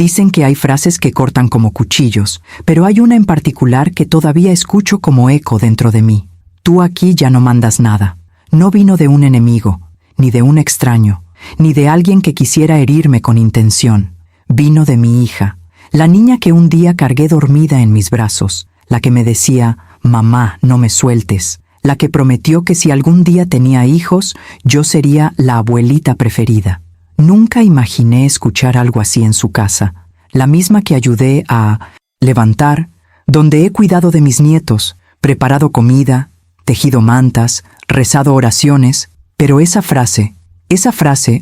Dicen que hay frases que cortan como cuchillos, pero hay una en particular que todavía escucho como eco dentro de mí. Tú aquí ya no mandas nada. No vino de un enemigo, ni de un extraño, ni de alguien que quisiera herirme con intención. Vino de mi hija, la niña que un día cargué dormida en mis brazos, la que me decía, mamá, no me sueltes, la que prometió que si algún día tenía hijos, yo sería la abuelita preferida. Nunca imaginé escuchar algo así en su casa, la misma que ayudé a levantar, donde he cuidado de mis nietos, preparado comida, tejido mantas, rezado oraciones, pero esa frase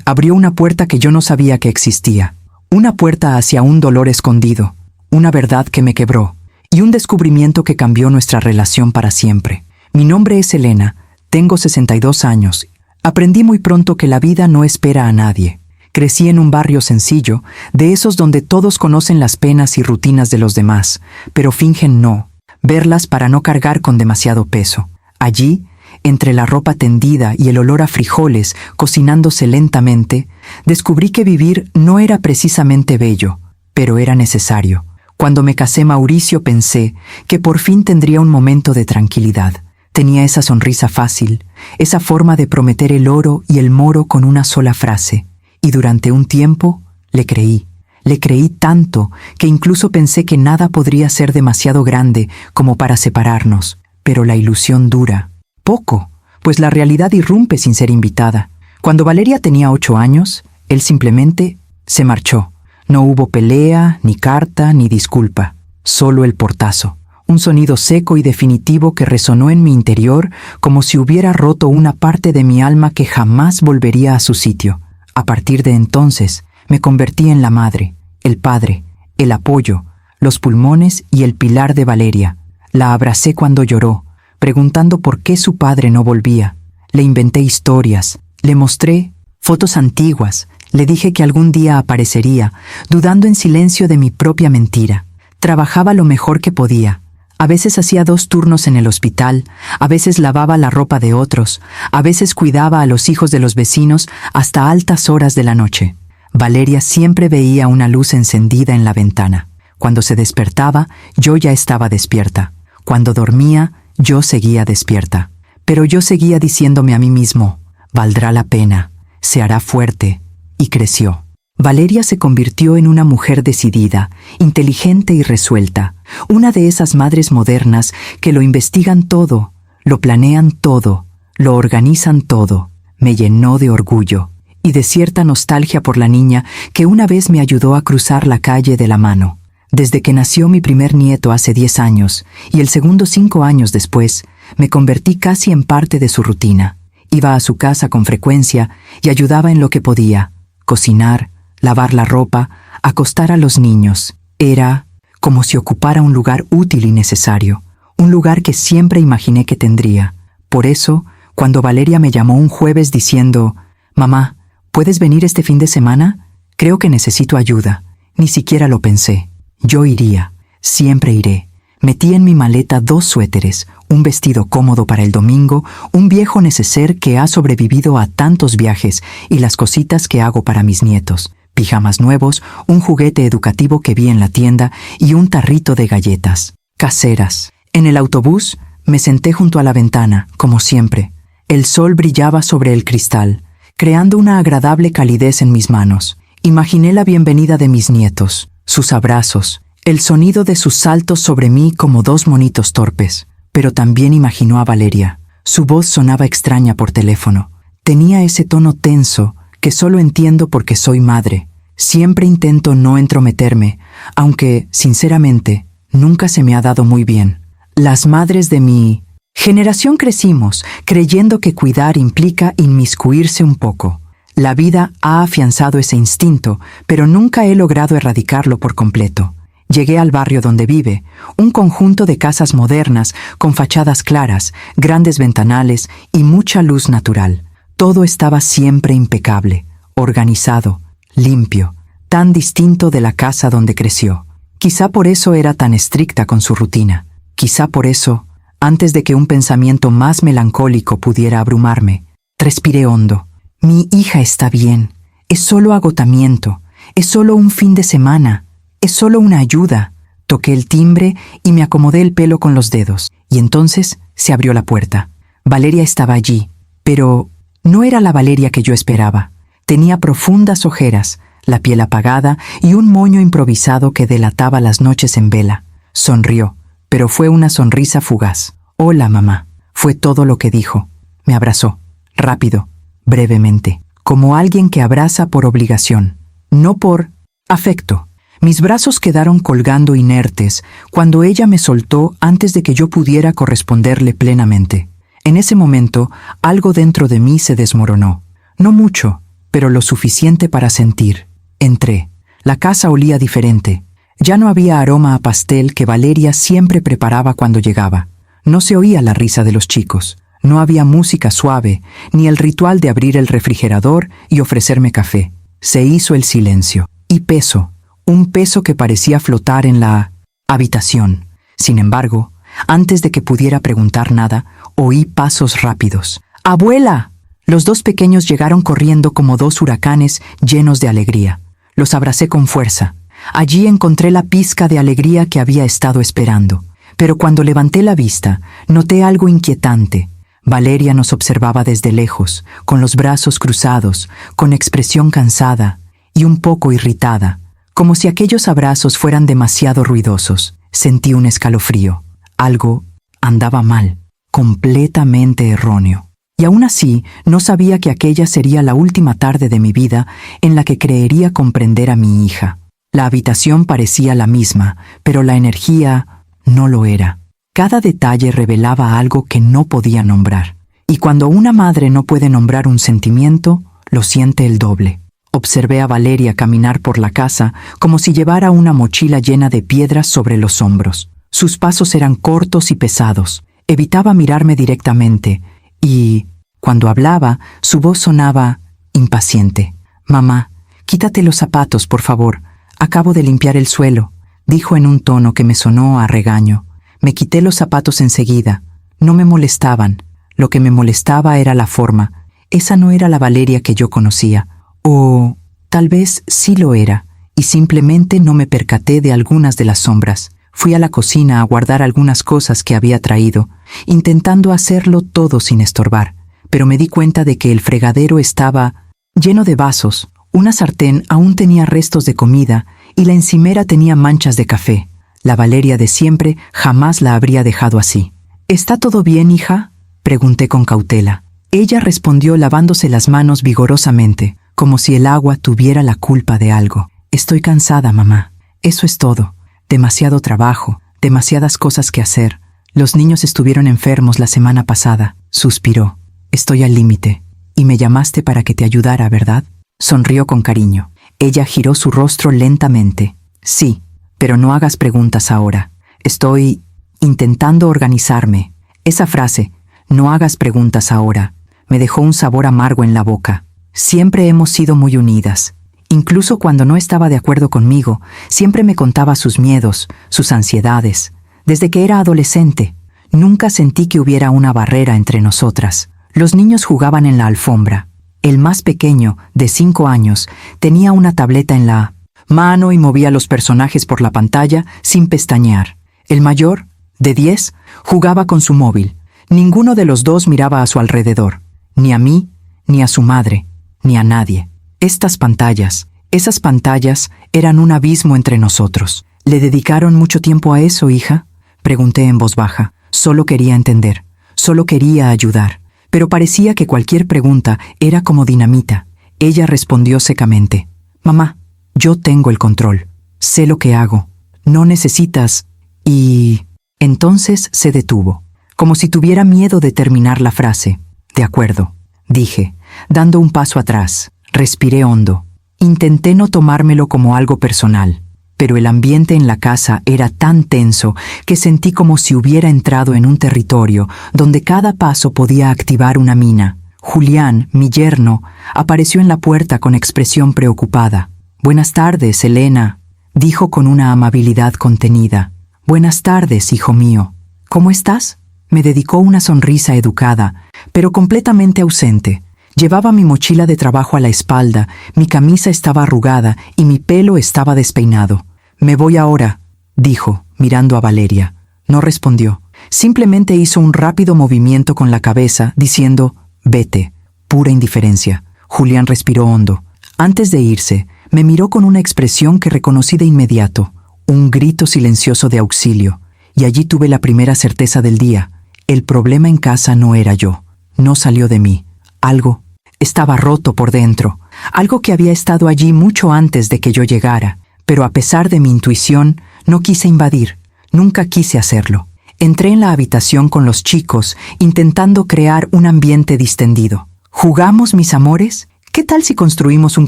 abrió una puerta que yo no sabía que existía, una puerta hacia un dolor escondido, una verdad que me quebró, y un descubrimiento que cambió nuestra relación para siempre. Mi nombre es Elena, tengo 62 años. Aprendí muy pronto que la vida no espera a nadie. Crecí en un barrio sencillo, de esos donde todos conocen las penas y rutinas de los demás, pero fingen no verlas para no cargar con demasiado peso. Allí, entre la ropa tendida y el olor a frijoles cocinándose lentamente, descubrí que vivir no era precisamente bello, pero era necesario. Cuando me casé, Mauricio, pensé que por fin tendría un momento de tranquilidad. Tenía esa sonrisa fácil, esa forma de prometer el oro y el moro con una sola frase. Y durante un tiempo le creí. Le creí tanto que incluso pensé que nada podría ser demasiado grande como para separarnos. Pero la ilusión dura poco, pues la realidad irrumpe sin ser invitada. Cuando Valeria tenía 8 años, él simplemente se marchó. No hubo pelea, ni carta, ni disculpa. Solo el portazo. Un sonido seco y definitivo que resonó en mi interior como si hubiera roto una parte de mi alma que jamás volvería a su sitio. A partir de entonces, me convertí en la madre, el padre, el apoyo, los pulmones y el pilar de Valeria. La abracé cuando lloró, preguntando por qué su padre no volvía. Le inventé historias, le mostré fotos antiguas, le dije que algún día aparecería, dudando en silencio de mi propia mentira. Trabajaba lo mejor que podía. A veces hacía 2 turnos en el hospital, a veces lavaba la ropa de otros, a veces cuidaba a los hijos de los vecinos hasta altas horas de la noche. Valeria siempre veía una luz encendida en la ventana. Cuando se despertaba, yo ya estaba despierta. Cuando dormía, yo seguía despierta. Pero yo seguía diciéndome a mí mismo, valdrá la pena, se hará fuerte, y creció. Valeria se convirtió en una mujer decidida, inteligente y resuelta, una de esas madres modernas que lo investigan todo, lo planean todo, lo organizan todo. Me llenó de orgullo y de cierta nostalgia por la niña que una vez me ayudó a cruzar la calle de la mano. Desde que nació mi primer nieto hace 10 años y el segundo 5 años después, me convertí casi en parte de su rutina. Iba a su casa con frecuencia y ayudaba en lo que podía, cocinar, lavar la ropa, acostar a los niños. Era como si ocupara un lugar útil y necesario, un lugar que siempre imaginé que tendría. Por eso, cuando Valeria me llamó un jueves diciendo, «Mamá, ¿puedes venir este fin de semana? Creo que necesito ayuda», ni siquiera lo pensé. Yo iría, siempre iré. Metí en mi maleta 2 suéteres, un vestido cómodo para el domingo, un viejo neceser que ha sobrevivido a tantos viajes y las cositas que hago para mis nietos. Pijamas nuevos, un juguete educativo que vi en la tienda y un tarrito de galletas caseras. En el autobús me senté junto a la ventana, como siempre. El sol brillaba sobre el cristal, creando una agradable calidez en mis manos. Imaginé la bienvenida de mis nietos, sus abrazos, el sonido de sus saltos sobre mí como 2 monitos torpes. Pero también imaginó a Valeria. Su voz sonaba extraña por teléfono. Tenía ese tono tenso que solo entiendo porque soy madre. Siempre intento no entrometerme, aunque, sinceramente, nunca se me ha dado muy bien. Las madres de mi generación crecimos creyendo que cuidar implica inmiscuirse un poco. La vida ha afianzado ese instinto, pero nunca he logrado erradicarlo por completo. Llegué al barrio donde vive, un conjunto de casas modernas con fachadas claras, grandes ventanales y mucha luz natural. Todo estaba siempre impecable, organizado, limpio, tan distinto de la casa donde creció. Quizá por eso era tan estricta con su rutina. Quizá por eso, antes de que un pensamiento más melancólico pudiera abrumarme, respiré hondo. Mi hija está bien. Es solo agotamiento. Es solo un fin de semana. Es solo una ayuda. Toqué el timbre y me acomodé el pelo con los dedos. Y entonces se abrió la puerta. Valeria estaba allí, pero no era la Valeria que yo esperaba. Tenía profundas ojeras, la piel apagada y un moño improvisado que delataba las noches en vela. Sonrió, pero fue una sonrisa fugaz. «Hola, mamá», fue todo lo que dijo. Me abrazó, rápido, brevemente, como alguien que abraza por obligación, no por afecto. Mis brazos quedaron colgando inertes cuando ella me soltó antes de que yo pudiera corresponderle plenamente. En ese momento, algo dentro de mí se desmoronó. No mucho, pero lo suficiente para sentir. Entré. La casa olía diferente. Ya no había aroma a pastel que Valeria siempre preparaba cuando llegaba. No se oía la risa de los chicos. No había música suave, ni el ritual de abrir el refrigerador y ofrecerme café. Se hizo el silencio. Y peso. Un peso que parecía flotar en la habitación. Sin embargo, antes de que pudiera preguntar nada, oí pasos rápidos. ¡Abuela! Los dos pequeños llegaron corriendo como dos huracanes llenos de alegría. Los abracé con fuerza. Allí encontré la pizca de alegría que había estado esperando. Pero cuando levanté la vista, noté algo inquietante. Valeria nos observaba desde lejos, con los brazos cruzados, con expresión cansada y un poco irritada, como si aquellos abrazos fueran demasiado ruidosos. Sentí un escalofrío. Algo andaba mal, completamente erróneo. Y aún así, no sabía que aquella sería la última tarde de mi vida en la que creería comprender a mi hija. La habitación parecía la misma, pero la energía no lo era. Cada detalle revelaba algo que no podía nombrar. Y cuando una madre no puede nombrar un sentimiento, lo siente el doble. Observé a Valeria caminar por la casa como si llevara una mochila llena de piedras sobre los hombros. Sus pasos eran cortos y pesados. Evitaba mirarme directamente y, cuando hablaba, su voz sonaba impaciente. «Mamá, quítate los zapatos, por favor. Acabo de limpiar el suelo», dijo en un tono que me sonó a regaño. Me quité los zapatos enseguida. No me molestaban. Lo que me molestaba era la forma. Esa no era la Valeria que yo conocía. O tal vez sí lo era, y simplemente no me percaté de algunas de las sombras. Fui a la cocina a guardar algunas cosas que había traído, intentando hacerlo todo sin estorbar, pero me di cuenta de que el fregadero estaba lleno de vasos, una sartén aún tenía restos de comida y la encimera tenía manchas de café. La Valeria de siempre jamás la habría dejado así. «¿Está todo bien, hija?», pregunté con cautela. Ella respondió lavándose las manos vigorosamente, como si el agua tuviera la culpa de algo. «Estoy cansada, mamá. Eso es todo. Demasiado trabajo, demasiadas cosas que hacer. Los niños estuvieron enfermos la semana pasada», suspiró. «Estoy al límite. Y me llamaste para que te ayudara, ¿verdad?». Sonrió con cariño. Ella giró su rostro lentamente. «Sí, pero no hagas preguntas ahora. Estoy intentando organizarme». Esa frase, «no hagas preguntas ahora», me dejó un sabor amargo en la boca. Siempre hemos sido muy unidas. Incluso cuando no estaba de acuerdo conmigo, siempre me contaba sus miedos, sus ansiedades. Desde que era adolescente, nunca sentí que hubiera una barrera entre nosotras. Los niños jugaban en la alfombra. El más pequeño, de 5 años, tenía una tableta en la mano y movía los personajes por la pantalla sin pestañear. El mayor, de 10, jugaba con su móvil. Ninguno de los dos miraba a su alrededor, ni a mí, ni a su madre, ni a nadie. Esas pantallas eran un abismo entre nosotros. «¿Le dedicaron mucho tiempo a eso, hija?», pregunté en voz baja. Solo quería entender, solo quería ayudar, pero parecía que cualquier pregunta era como dinamita. Ella respondió secamente: «Mamá, yo tengo el control. Sé lo que hago. No necesitas...» Y entonces se detuvo, como si tuviera miedo de terminar la frase. «De acuerdo», dije, dando un paso atrás. Respiré hondo. Intenté no tomármelo como algo personal, pero el ambiente en la casa era tan tenso que sentí como si hubiera entrado en un territorio donde cada paso podía activar una mina. Julián, mi yerno, apareció en la puerta con expresión preocupada. «Buenas tardes, Elena», dijo con una amabilidad contenida. «Buenas tardes, hijo mío. ¿Cómo estás?». Me dedicó una sonrisa educada, pero completamente ausente. Llevaba mi mochila de trabajo a la espalda, mi camisa estaba arrugada y mi pelo estaba despeinado. Me voy ahora, dijo, mirando a Valeria. No respondió. Simplemente hizo un rápido movimiento con la cabeza, diciendo, vete. Pura indiferencia. Julián respiró hondo. Antes de irse, me miró con una expresión que reconocí de inmediato, un grito silencioso de auxilio, y allí tuve la primera certeza del día. El problema en casa no era yo, no salió de mí. Algo estaba roto por dentro, algo que había estado allí mucho antes de que yo llegara, pero a pesar de mi intuición, no quise invadir, nunca quise hacerlo. Entré en la habitación con los chicos, intentando crear un ambiente distendido. ¿Jugamos, mis amores? ¿Qué tal si construimos un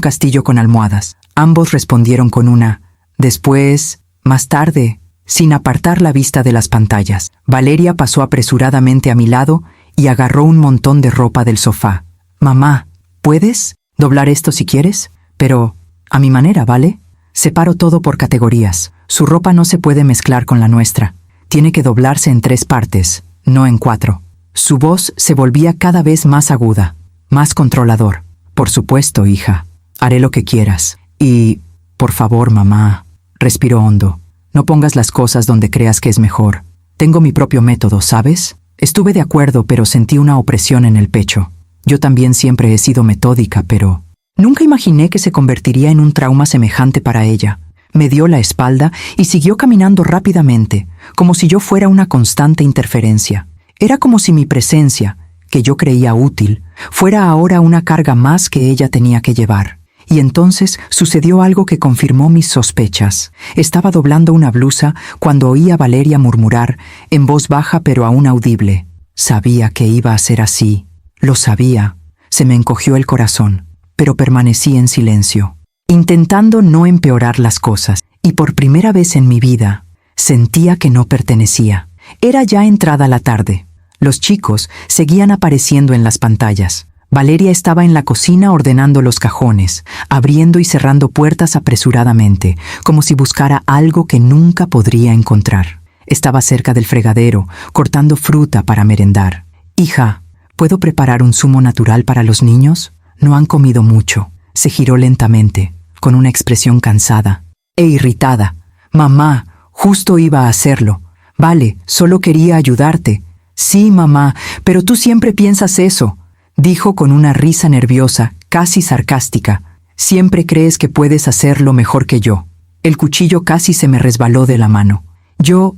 castillo con almohadas? Ambos respondieron con una. Después, más tarde, sin apartar la vista de las pantallas, Valeria pasó apresuradamente a mi lado y agarró un montón de ropa del sofá. Mamá, ¿puedes doblar esto si quieres? Pero a mi manera, ¿vale? Separo todo por categorías. Su ropa no se puede mezclar con la nuestra. Tiene que doblarse en 3 partes, no en 4. Su voz se volvía cada vez más aguda, más controlador. Por supuesto, hija. Haré lo que quieras. Y, por favor, mamá, respiró hondo. No pongas las cosas donde creas que es mejor. Tengo mi propio método, ¿sabes? Estuve de acuerdo, pero sentí una opresión en el pecho. Yo también siempre he sido metódica, pero nunca imaginé que se convertiría en un trauma semejante para ella. Me dio la espalda y siguió caminando rápidamente, como si yo fuera una constante interferencia. Era como si mi presencia, que yo creía útil, fuera ahora una carga más que ella tenía que llevar. Y entonces sucedió algo que confirmó mis sospechas. Estaba doblando una blusa cuando oí a Valeria murmurar, en voz baja pero aún audible. Sabía que iba a ser así. Lo sabía. Se me encogió el corazón, pero permanecí en silencio, intentando no empeorar las cosas, y por primera vez en mi vida sentía que no pertenecía. Era ya entrada la tarde. Los chicos seguían apareciendo en las pantallas. Valeria estaba en la cocina ordenando los cajones, abriendo y cerrando puertas apresuradamente, como si buscara algo que nunca podría encontrar. Estaba cerca del fregadero, cortando fruta para merendar. Hija, ¿puedo preparar un zumo natural para los niños? No han comido mucho. Se giró lentamente, con una expresión cansada e irritada. Mamá, justo iba a hacerlo. Vale, solo quería ayudarte. Sí, mamá, pero tú siempre piensas eso, dijo con una risa nerviosa, casi sarcástica. Siempre crees que puedes hacerlo mejor que yo. El cuchillo casi se me resbaló de la mano. Yo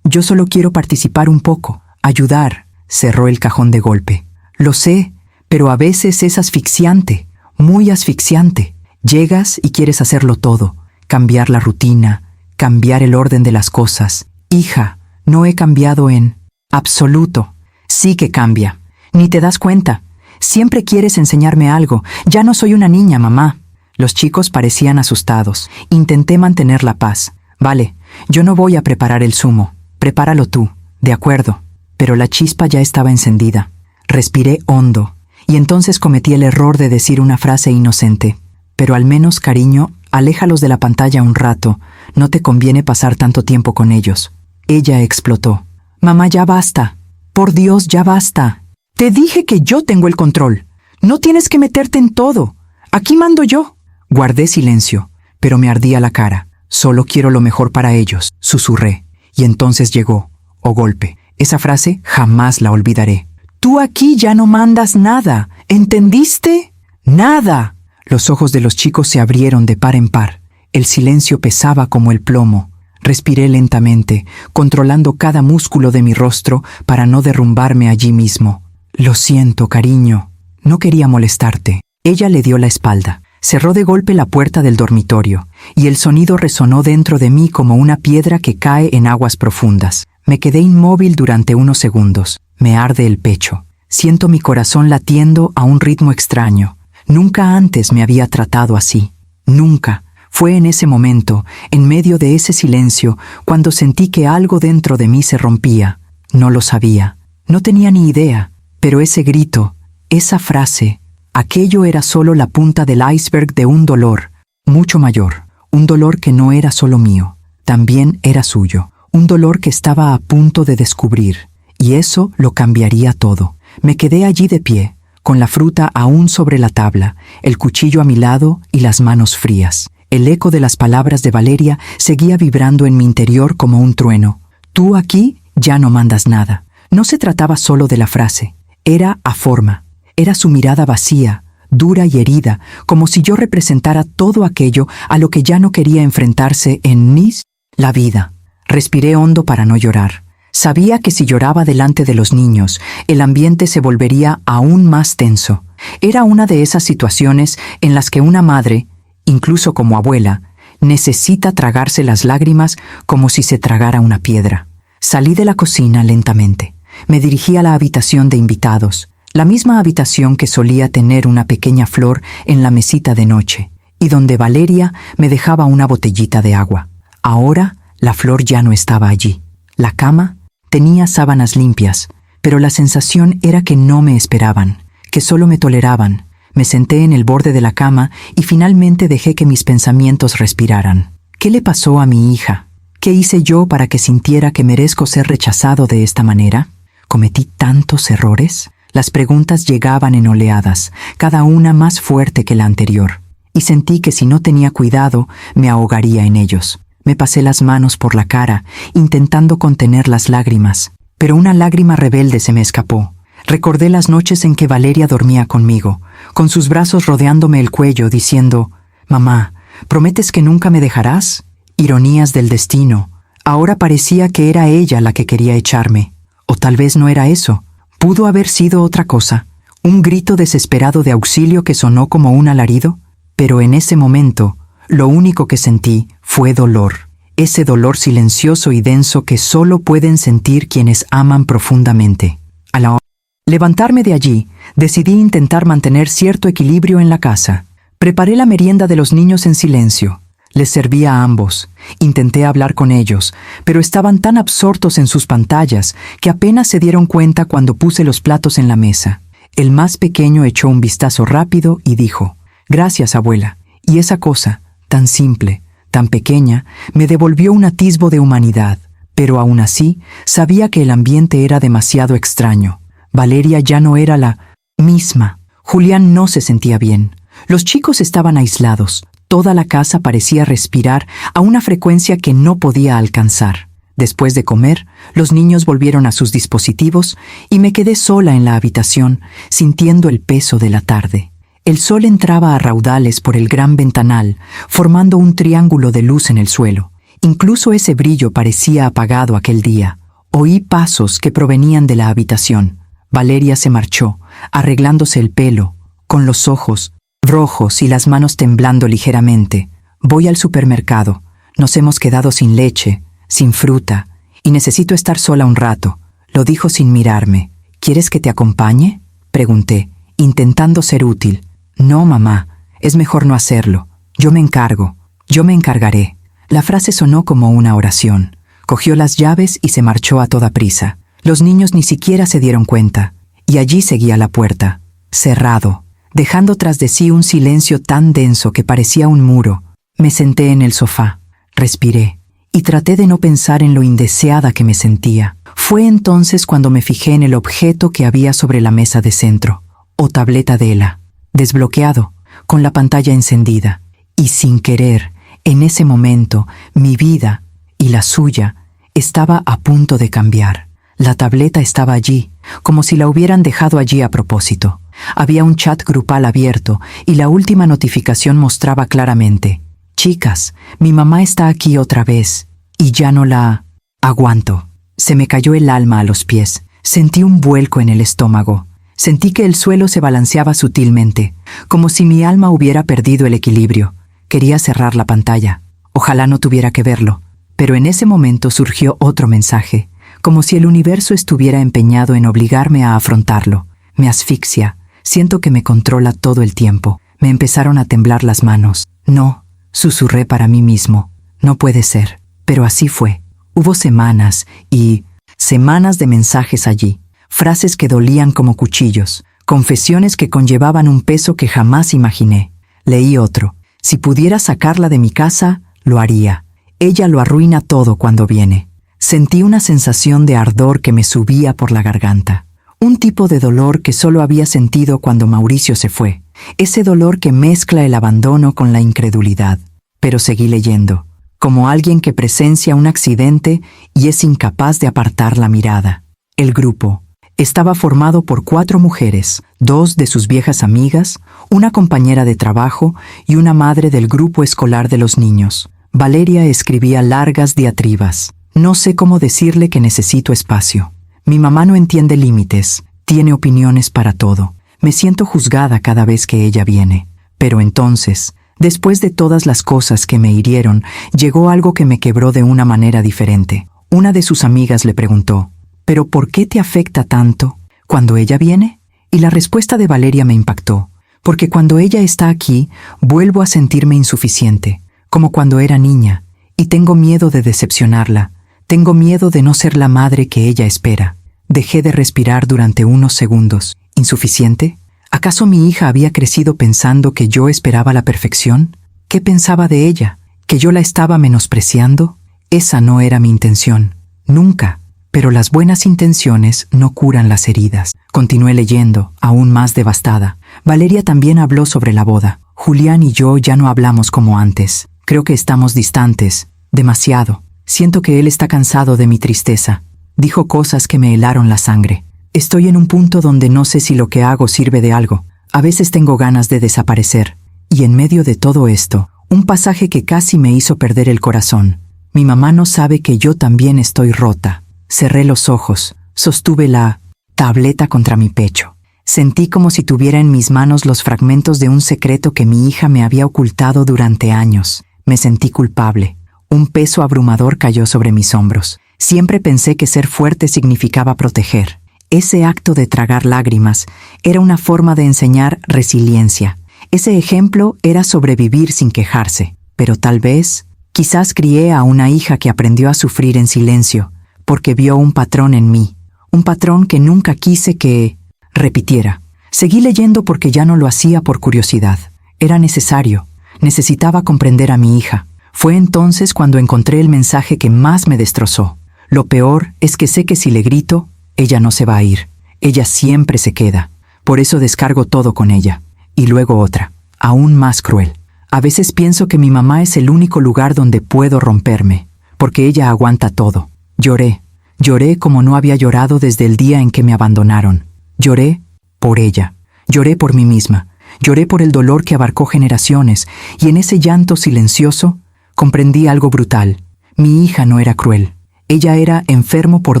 solo quiero participar un poco, ayudar. Cerró el cajón de golpe. Lo sé, pero a veces es asfixiante, muy asfixiante. Llegas y quieres hacerlo todo, cambiar la rutina, cambiar el orden de las cosas. Hija, no he cambiado en absoluto. Sí que cambia. Ni te das cuenta. Siempre quieres enseñarme algo. Ya no soy una niña, mamá. Los chicos parecían asustados. Intenté mantener la paz. Vale, yo no voy a preparar el zumo. Prepáralo tú. De acuerdo. Pero la chispa ya estaba encendida. Respiré hondo. Y entonces cometí el error de decir una frase inocente. Pero al menos, cariño, aléjalos de la pantalla un rato. No te conviene pasar tanto tiempo con ellos. Ella explotó. Mamá, ya basta. Por Dios, ya basta. Te dije que yo tengo el control. No tienes que meterte en todo. Aquí mando yo. Guardé silencio, pero me ardía la cara. Solo quiero lo mejor para ellos, susurré. Y entonces llegó, golpe. Esa frase jamás la olvidaré. Tú aquí ya no mandas nada. ¿Entendiste? Nada. Los ojos de los chicos se abrieron de par en par. El silencio pesaba como el plomo. Respiré lentamente, controlando cada músculo de mi rostro para no derrumbarme allí mismo. Lo siento, cariño. No quería molestarte. Ella le dio la espalda. Cerró de golpe la puerta del dormitorio, y el sonido resonó dentro de mí como una piedra que cae en aguas profundas. Me quedé inmóvil durante unos segundos. Me arde el pecho. Siento mi corazón latiendo a un ritmo extraño. Nunca antes me había tratado así. Nunca. Fue en ese momento, en medio de ese silencio, cuando sentí que algo dentro de mí se rompía. No lo sabía. No tenía ni idea. Pero ese grito, esa frase, aquello era solo la punta del iceberg de un dolor, mucho mayor. Un dolor que no era solo mío, también era suyo. Un dolor que estaba a punto de descubrir. Y eso lo cambiaría todo. Me quedé allí de pie, con la fruta aún sobre la tabla, el cuchillo a mi lado y las manos frías. El eco de las palabras de Valeria seguía vibrando en mi interior como un trueno. Tú aquí ya no mandas nada. No se trataba solo de la frase. Era a forma. Era su mirada vacía, dura y herida, como si yo representara todo aquello a lo que ya no quería enfrentarse en la vida. Respiré hondo para no llorar. Sabía que si lloraba delante de los niños, el ambiente se volvería aún más tenso. Era una de esas situaciones en las que una madre, incluso como abuela, necesita tragarse las lágrimas como si se tragara una piedra. Salí de la cocina lentamente. Me dirigí a la habitación de invitados, la misma habitación que solía tener una pequeña flor en la mesita de noche, y donde Valeria me dejaba una botellita de agua. Ahora la flor ya no estaba allí. La cama tenía sábanas limpias, pero la sensación era que no me esperaban, que solo me toleraban. Me senté en el borde de la cama y finalmente dejé que mis pensamientos respiraran. ¿Qué le pasó a mi hija? ¿Qué hice yo para que sintiera que merezco ser rechazado de esta manera? ¿Cometí tantos errores? Las preguntas llegaban en oleadas, cada una más fuerte que la anterior, y sentí que si no tenía cuidado, me ahogaría en ellos. Me pasé las manos por la cara, intentando contener las lágrimas, pero una lágrima rebelde se me escapó. Recordé las noches en que Valeria dormía conmigo, con sus brazos rodeándome el cuello, diciendo, «Mamá, ¿prometes que nunca me dejarás?» Ironías del destino. Ahora parecía que era ella la que quería echarme. O tal vez no era eso. ¿Pudo haber sido otra cosa? ¿Un grito desesperado de auxilio que sonó como un alarido? Pero en ese momento, lo único que sentí fue dolor. Ese dolor silencioso y denso que solo pueden sentir quienes aman profundamente. Al levantarme de allí, decidí intentar mantener cierto equilibrio en la casa. Preparé la merienda de los niños en silencio. Les serví a ambos. Intenté hablar con ellos, pero estaban tan absortos en sus pantallas que apenas se dieron cuenta cuando puse los platos en la mesa. El más pequeño echó un vistazo rápido y dijo, «Gracias, abuela». Y esa cosa, tan simple, tan pequeña, me devolvió un atisbo de humanidad. Pero aún así, sabía que el ambiente era demasiado extraño. Valeria ya no era la misma. Julián no se sentía bien. Los chicos estaban aislados. Toda la casa parecía respirar a una frecuencia que no podía alcanzar. Después de comer, los niños volvieron a sus dispositivos y me quedé sola en la habitación, sintiendo el peso de la tarde. El sol entraba a raudales por el gran ventanal, formando un triángulo de luz en el suelo. Incluso ese brillo parecía apagado aquel día. Oí pasos que provenían de la habitación. Valeria se marchó, arreglándose el pelo, con los ojos rojos y las manos temblando ligeramente. Voy al supermercado. Nos hemos quedado sin leche, sin fruta, y necesito estar sola un rato. Lo dijo sin mirarme. ¿Quieres que te acompañe?, pregunté, intentando ser útil. No, mamá, es mejor no hacerlo. Yo me encargo. Yo me encargaré. La frase sonó como una oración. Cogió las llaves y se marchó a toda prisa. Los niños ni siquiera se dieron cuenta. Y allí seguía la puerta, cerrado, dejando tras de sí un silencio tan denso que parecía un muro. Me senté en el sofá, respiré, y traté de no pensar en lo indeseada que me sentía. Fue entonces cuando me fijé en el objeto que había sobre la mesa de centro, o tableta de Ela, desbloqueado, con la pantalla encendida. Y sin querer, en ese momento, mi vida, y la suya, estaba a punto de cambiar. La tableta estaba allí, como si la hubieran dejado allí a propósito. Había un chat grupal abierto y la última notificación mostraba claramente: «Chicas, mi mamá está aquí otra vez, y ya no la aguanto». Se me cayó el alma a los pies. Sentí un vuelco en el estómago. Sentí que el suelo se balanceaba sutilmente, como si mi alma hubiera perdido el equilibrio. Quería cerrar la pantalla. Ojalá no tuviera que verlo. Pero en ese momento surgió otro mensaje, como si el universo estuviera empeñado en obligarme a afrontarlo. Me asfixia. Siento que me controla todo el tiempo. Me empezaron a temblar las manos. «No», susurré para mí mismo. «No puede ser». Pero así fue. Hubo semanas y semanas de mensajes allí. Frases que dolían como cuchillos. Confesiones que conllevaban un peso que jamás imaginé. Leí otro. «Si pudiera sacarla de mi casa, lo haría. Ella lo arruina todo cuando viene». Sentí una sensación de ardor que me subía por la garganta. Un tipo de dolor que solo había sentido cuando Mauricio se fue. Ese dolor que mezcla el abandono con la incredulidad. pero seguí leyendo, como alguien que presencia un accidente y es incapaz de apartar la mirada. El grupo estaba formado por 4 mujeres, 2 de sus viejas amigas, una compañera de trabajo y una madre del grupo escolar de los niños. Valeria escribía largas diatribas. No sé cómo decirle que necesito espacio. Mi mamá no entiende límites, tiene opiniones para todo. Me siento juzgada cada vez que ella viene. Pero entonces, después de todas las cosas que me hirieron, llegó algo que me quebró de una manera diferente. Una de sus amigas le preguntó, ¿pero por qué te afecta tanto cuando ella viene? Y la respuesta de Valeria me impactó, porque cuando ella está aquí, vuelvo a sentirme insuficiente, como cuando era niña, y tengo miedo de decepcionarla, tengo miedo de no ser la madre que ella espera. Dejé de respirar durante unos segundos. ¿Insuficiente? ¿Acaso mi hija había crecido pensando que yo esperaba la perfección? ¿Qué pensaba de ella? ¿Que yo la estaba menospreciando? Esa no era mi intención. Nunca. Pero las buenas intenciones no curan las heridas. Continué leyendo, aún más devastada. Valeria también habló sobre la boda. Julián y yo ya no hablamos como antes. Creo que estamos distantes. Demasiado. Siento que él está cansado de mi tristeza. Dijo cosas que me helaron la sangre. Estoy en un punto donde no sé si lo que hago sirve de algo. A veces tengo ganas de desaparecer. Y en medio de todo esto, un pasaje que casi me hizo perder el corazón. Mi mamá no sabe que yo también estoy rota. Cerré los ojos, sostuve la tableta contra mi pecho. Sentí como si tuviera en mis manos los fragmentos de un secreto que mi hija me había ocultado durante años. Me sentí culpable. Un peso abrumador cayó sobre mis hombros. Siempre pensé que ser fuerte significaba proteger. Ese acto de tragar lágrimas era una forma de enseñar resiliencia. Ese ejemplo era sobrevivir sin quejarse. Pero tal vez, quizás crié a una hija que aprendió a sufrir en silencio, porque vio un patrón en mí, un patrón que nunca quise que repitiera. Seguí leyendo porque ya no lo hacía por curiosidad. Era necesario. Necesitaba comprender a mi hija. Fue entonces cuando encontré el mensaje que más me destrozó. Lo peor es que sé que si le grito, ella no se va a ir. Ella siempre se queda. Por eso descargo todo con ella. Y luego otra, aún más cruel. A veces pienso que mi mamá es el único lugar donde puedo romperme, porque ella aguanta todo. Lloré como no había llorado desde el día en que me abandonaron. Lloré por ella, lloré por mí misma, lloré por el dolor que abarcó generaciones, y en ese llanto silencioso comprendí algo brutal. Mi hija no era cruel. Ella era enfermo por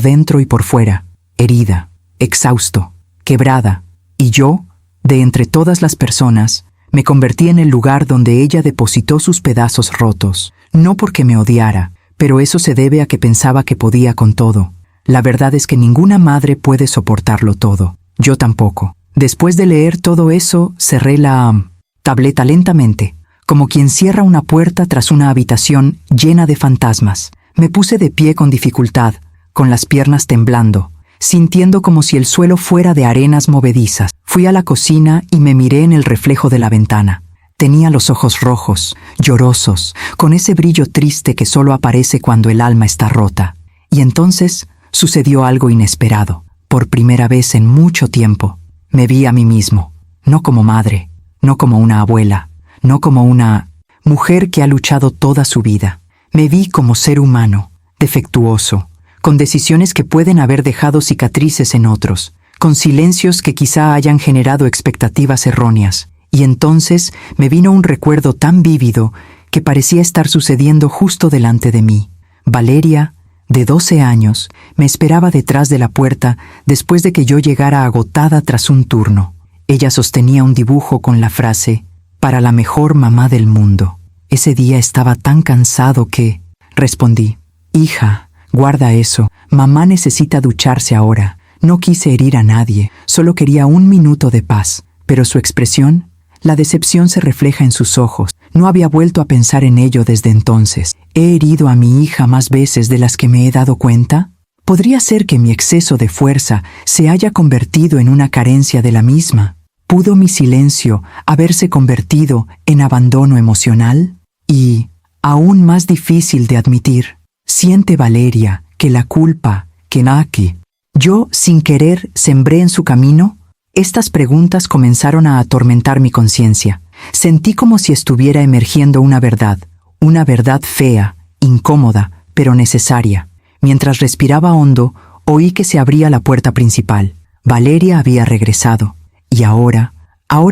dentro y por fuera, herida, exhausto, quebrada, y yo, de entre todas las personas, me convertí en el lugar donde ella depositó sus pedazos rotos, no porque me odiara, pero eso se debe a que pensaba que podía con todo. La verdad es que ninguna madre puede soportarlo todo. Yo tampoco. Después de leer todo eso, cerré la tableta lentamente, como quien cierra una puerta tras una habitación llena de fantasmas. Me puse de pie con dificultad, con las piernas temblando, sintiendo como si el suelo fuera de arenas movedizas. Fui a la cocina y me miré en el reflejo de la ventana. Tenía los ojos rojos, llorosos, con ese brillo triste que solo aparece cuando el alma está rota. Y entonces sucedió algo inesperado. Por primera vez en mucho tiempo, me vi a mí mismo, no como madre, no como una abuela, no como una mujer que ha luchado toda su vida. Me vi como ser humano, defectuoso, con decisiones que pueden haber dejado cicatrices en otros, con silencios que quizá hayan generado expectativas erróneas. Y entonces me vino un recuerdo tan vívido que parecía estar sucediendo justo delante de mí. Valeria, de 12 años, me esperaba detrás de la puerta después de que yo llegara agotada tras un turno. Ella sostenía un dibujo con la frase, «Para la mejor mamá del mundo». Ese día estaba tan cansado que respondí, «Hija, guarda eso. Mamá necesita ducharse ahora. No quise herir a nadie, solo quería un minuto de paz». Pero su expresión, la decepción se refleja en sus ojos. No había vuelto a pensar en ello desde entonces. ¿He herido a mi hija más veces de las que me he dado cuenta? ¿Podría ser que mi exceso de fuerza se haya convertido en una carencia de la misma? ¿Pudo mi silencio haberse convertido en abandono emocional? Y, aún más difícil de admitir, ¿siente Valeria que la culpa que Naki yo, sin querer, sembré en su camino? Estas preguntas comenzaron a atormentar mi conciencia. Sentí como si estuviera emergiendo una verdad, Una verdad fea, incómoda, pero necesaria. Mientras respiraba hondo, oí que se abría la puerta principal. Valeria había regresado. Y ahora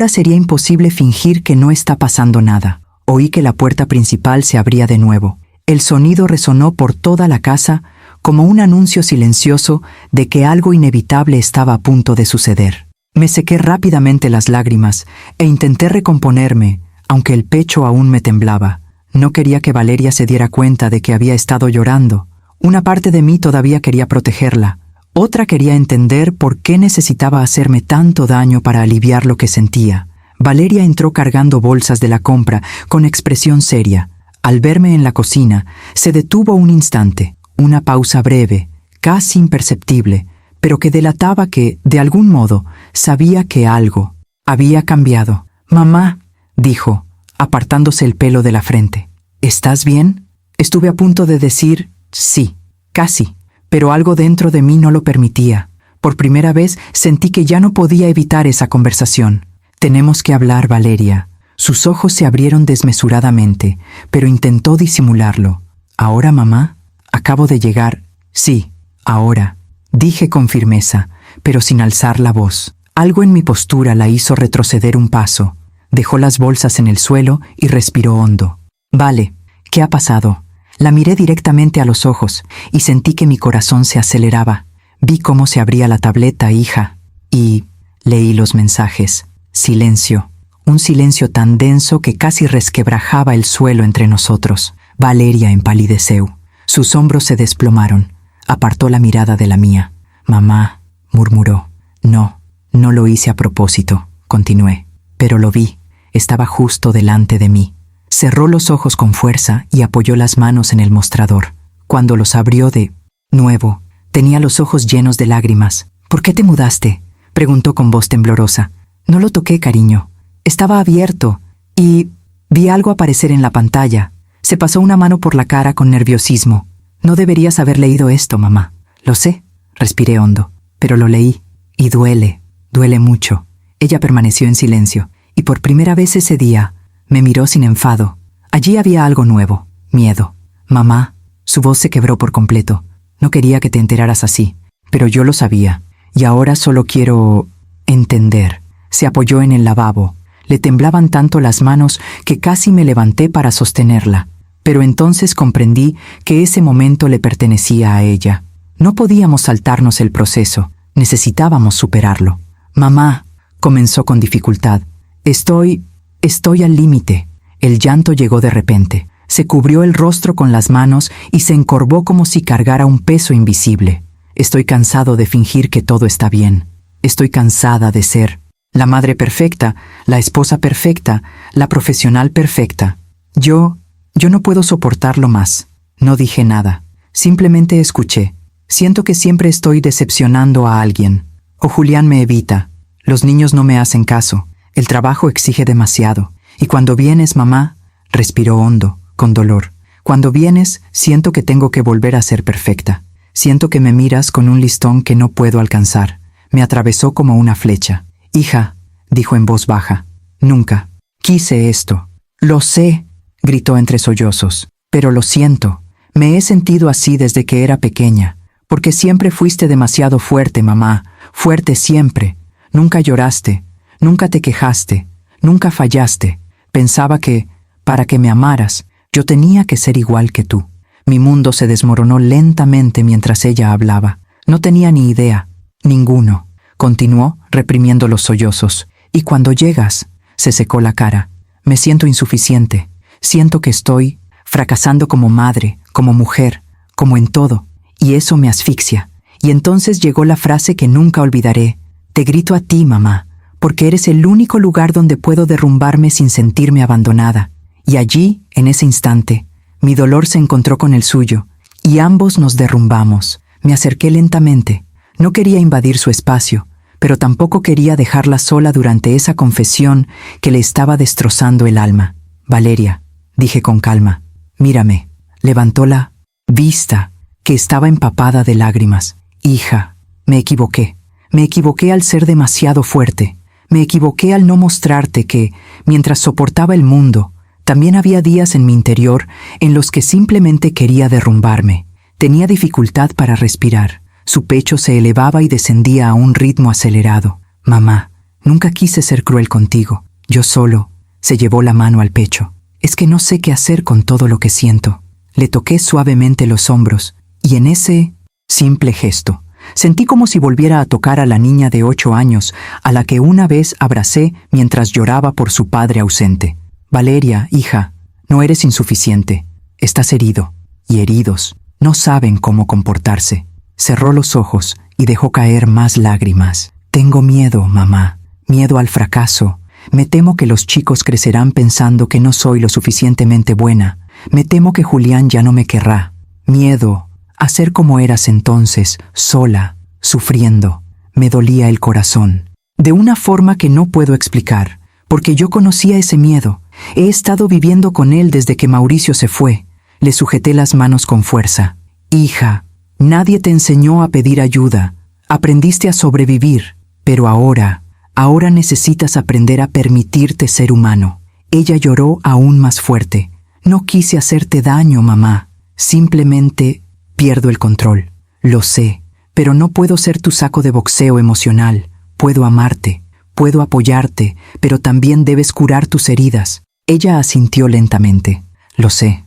sería imposible fingir que no está pasando nada. Oí que la puerta principal se abría de nuevo. El sonido resonó por toda la casa como un anuncio silencioso de que algo inevitable estaba a punto de suceder. Me sequé rápidamente las lágrimas e intenté recomponerme, aunque el pecho aún me temblaba. No quería que Valeria se diera cuenta de que había estado llorando. Una parte de mí todavía quería protegerla. Otra quería entender por qué necesitaba hacerme tanto daño para aliviar lo que sentía. Valeria entró cargando bolsas de la compra con expresión seria. Al verme en la cocina, se detuvo un instante, una pausa breve, casi imperceptible, pero que delataba que, de algún modo, sabía que algo había cambiado. «Mamá», dijo, apartándose el pelo de la frente. «¿Estás bien?» Estuve a punto de decir sí, casi, pero algo dentro de mí no lo permitía. Por primera vez sentí que ya no podía evitar esa conversación. «Tenemos que hablar, Valeria». Sus ojos se abrieron desmesuradamente, pero intentó disimularlo. «¿Ahora, mamá? Acabo de llegar». «Sí, ahora», dije con firmeza, pero sin alzar la voz. Algo en mi postura la hizo retroceder un paso. Dejó las bolsas en el suelo y respiró hondo. «Vale, ¿qué ha pasado?» La miré directamente a los ojos y sentí que mi corazón se aceleraba. Vi cómo se abría la tableta, hija, y leí los mensajes. Silencio. Un silencio tan denso que casi resquebrajaba el suelo entre nosotros. Valeria empalideció. Sus hombros se desplomaron. Apartó la mirada de la mía. «Mamá», murmuró. «No, no lo hice a propósito», continué. «Pero lo vi. Estaba justo delante de mí». Cerró los ojos con fuerza y apoyó las manos en el mostrador. Cuando los abrió de nuevo, tenía los ojos llenos de lágrimas. «¿Por qué te mudaste?», preguntó con voz temblorosa. «No lo toqué, cariño. Estaba abierto y vi algo aparecer en la pantalla». Se pasó una mano por la cara con nerviosismo. «No deberías haber leído esto, mamá». «Lo sé», respiré hondo, «pero lo leí. Y duele mucho». Ella permaneció en silencio, y por primera vez ese día me miró sin enfado. Allí había algo nuevo, miedo. «Mamá», su voz se quebró por completo. «No quería que te enteraras así, pero yo lo sabía. Y ahora solo quiero entender». Se apoyó en el lavabo. Le temblaban tanto las manos que casi me levanté para sostenerla. Pero entonces comprendí que ese momento le pertenecía a ella. No podíamos saltarnos el proceso. Necesitábamos superarlo. «Mamá», comenzó con dificultad. Estoy al límite». El llanto llegó de repente. Se cubrió el rostro con las manos y se encorvó como si cargara un peso invisible. «Estoy cansado de fingir que todo está bien. Estoy cansada de ser la madre perfecta, la esposa perfecta, la profesional perfecta. Yo no puedo soportarlo más». No dije nada. Simplemente escuché. Siento que siempre estoy decepcionando a alguien. O Julián me evita. Los niños no me hacen caso. El trabajo exige demasiado. Y cuando vienes, mamá, respiró hondo, con dolor. Cuando vienes, siento que tengo que volver a ser perfecta. Siento que me miras con un listón que no puedo alcanzar. Me atravesó como una flecha. «Hija», dijo en voz baja, «nunca quise esto». «Lo sé», gritó entre sollozos, «pero lo siento. Me he sentido así desde que era pequeña. Porque siempre fuiste demasiado fuerte, mamá. Fuerte siempre. Nunca lloraste. Nunca te quejaste. Nunca fallaste. Pensaba que, para que me amaras, yo tenía que ser igual que tú». Mi mundo se desmoronó lentamente mientras ella hablaba. No tenía ni idea. «Ninguno», continuó, reprimiendo los sollozos. «Y cuando llegas», se secó la cara, «me siento insuficiente. Siento que estoy fracasando como madre, como mujer, como en todo. Y eso me asfixia». Y entonces llegó la frase que nunca olvidaré. «Te grito a ti, mamá, porque eres el único lugar donde puedo derrumbarme sin sentirme abandonada». Y allí, en ese instante, mi dolor se encontró con el suyo, y ambos nos derrumbamos. Me acerqué lentamente. No quería invadir su espacio, pero tampoco quería dejarla sola durante esa confesión que le estaba destrozando el alma. «Valeria», dije con calma, «mírame». Levantó la vista, que estaba empapada de lágrimas. «Hija, me equivoqué. Me equivoqué al ser demasiado fuerte. Me equivoqué al no mostrarte que, mientras soportaba el mundo, También había días en mi interior en los que simplemente quería derrumbarme. Tenía dificultad para respirar. Su pecho se elevaba y descendía a un ritmo acelerado. Mamá, nunca quise ser cruel contigo. Yo solo. Se llevó la mano al pecho. Es que no sé qué hacer con todo lo que siento. Le toqué suavemente los hombros, y en ese simple gesto, sentí como si volviera a tocar a la niña de 8 años, a la que una vez abracé mientras lloraba por su padre ausente. Valeria, hija, no eres insuficiente. Estás herido, y heridos no saben cómo comportarse. Cerró los ojos y dejó caer más lágrimas. Tengo miedo, mamá, miedo al fracaso. Me temo que los chicos crecerán pensando que no soy lo suficientemente buena. Me temo que Julián ya no me querrá. Miedo a ser como eras entonces, sola, sufriendo. Me dolía el corazón. De una forma que no puedo explicar, porque yo conocía ese miedo. He estado viviendo con él desde que Mauricio se fue. Le sujeté las manos con fuerza. Hija, nadie te enseñó a pedir ayuda. Aprendiste a sobrevivir. Pero ahora necesitas aprender a permitirte ser humano. Ella lloró aún más fuerte. No quise hacerte daño, mamá. Simplemente pierdo el control. Lo sé, pero no puedo ser tu saco de boxeo emocional. Puedo amarte, puedo apoyarte, pero también debes curar tus heridas. Ella asintió lentamente. Lo sé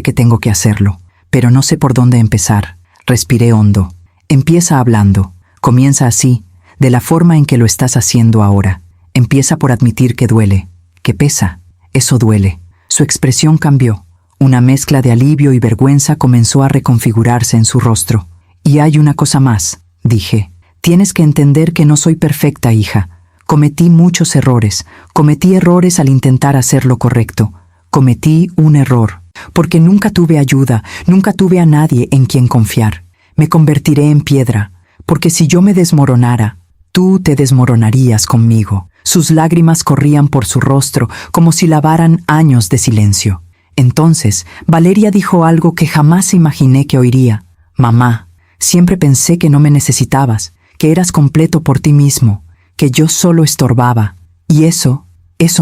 que tengo que hacerlo, pero no sé por dónde empezar. Respiré hondo. Empieza hablando. Comienza así, de la forma en que lo estás haciendo ahora. Empieza por admitir que duele, que pesa. Eso duele. Su expresión cambió. Una mezcla de alivio y vergüenza comenzó a reconfigurarse en su rostro. Y hay una cosa más, dije. Tienes que entender que no soy perfecta, hija. Cometí muchos errores. Cometí errores al intentar hacer lo correcto. Cometí un error. Porque nunca tuve ayuda, nunca tuve a nadie en quien confiar. Me convertiré en piedra. Porque si yo me desmoronara, tú te desmoronarías conmigo. Sus lágrimas corrían por su rostro como si lavaran años de silencio. Entonces, Valeria dijo algo que jamás imaginé que oiría. Mamá, siempre pensé que no me necesitabas, que eras completo por ti mismo, que yo solo estorbaba. Y eso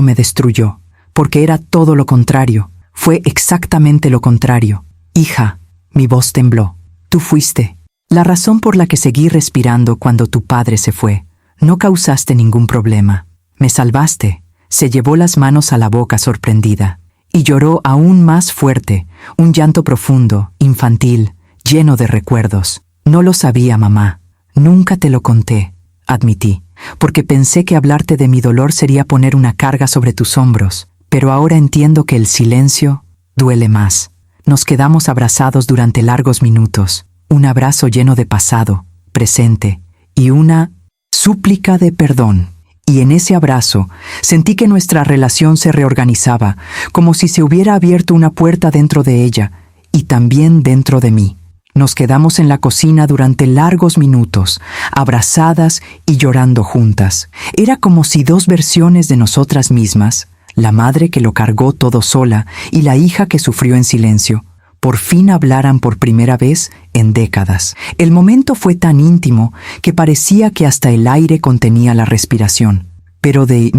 me destruyó, porque era todo lo contrario. Fue exactamente lo contrario. Hija, mi voz tembló. Tú fuiste la razón por la que seguí respirando cuando tu padre se fue. No causaste ningún problema. Me salvaste. Se llevó las manos a la boca sorprendida. Y lloró aún más fuerte, un llanto profundo, infantil, lleno de recuerdos. No lo sabía, mamá. Nunca te lo conté, admití, porque pensé que hablarte de mi dolor sería poner una carga sobre tus hombros. Pero ahora entiendo que el silencio duele más. Nos quedamos abrazados durante largos minutos. Un abrazo lleno de pasado, presente, y una súplica de perdón. Y en ese abrazo sentí que nuestra relación se reorganizaba, como si se hubiera abierto una puerta dentro de ella, y también dentro de mí. Nos quedamos en la cocina durante largos minutos, abrazadas y llorando juntas. Era como si dos versiones de nosotras mismas, la madre que lo cargó todo sola y la hija que sufrió en silencio, por fin hablaran por primera vez en décadas. El momento fue tan íntimo que parecía que hasta el aire contenía la respiración. Pero de